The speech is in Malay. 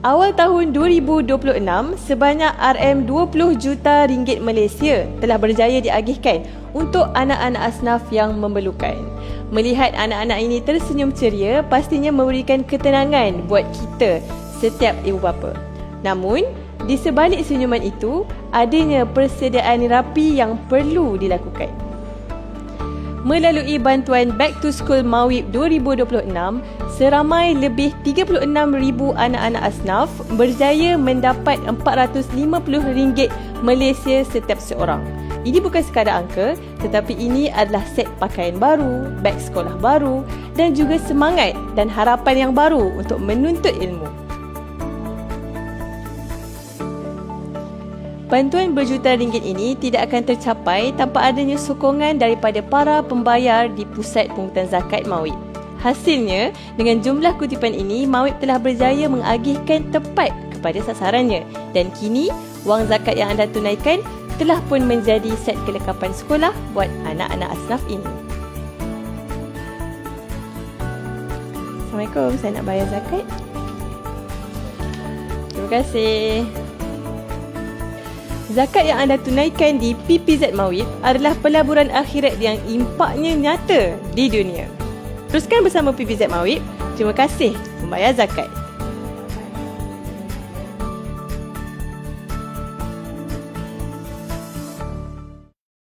Awal tahun 2026, sebanyak RM20 juta ringgit Malaysia telah berjaya diagihkan untuk anak-anak asnaf yang memerlukan. Melihat anak-anak ini tersenyum ceria pastinya memberikan ketenangan buat kita setiap ibu bapa. Namun, di sebalik senyuman itu, adanya persediaan rapi yang perlu dilakukan. Melalui bantuan Back to School Mawib 2026, seramai lebih 36,000 anak-anak asnaf berjaya mendapat RM450 Malaysia setiap seorang. Ini bukan sekadar angka, tetapi ini adalah set pakaian baru, beg sekolah baru dan juga semangat dan harapan yang baru untuk menuntut ilmu. Bantuan berjuta ringgit ini tidak akan tercapai tanpa adanya sokongan daripada para pembayar di Pusat Pungutan Zakat Mawib. Hasilnya, dengan jumlah kutipan ini, Mawib telah berjaya mengagihkan tepat kepada sasarannya dan kini, wang zakat yang anda tunaikan telah pun menjadi set kelengkapan sekolah buat anak-anak asnaf ini. Assalamualaikum, saya nak bayar zakat. Terima kasih. Zakat yang anda tunaikan di PPZ Mawib adalah pelaburan akhirat yang impaknya nyata di dunia. Teruskan bersama PPZ Mawib. Terima kasih membayar zakat.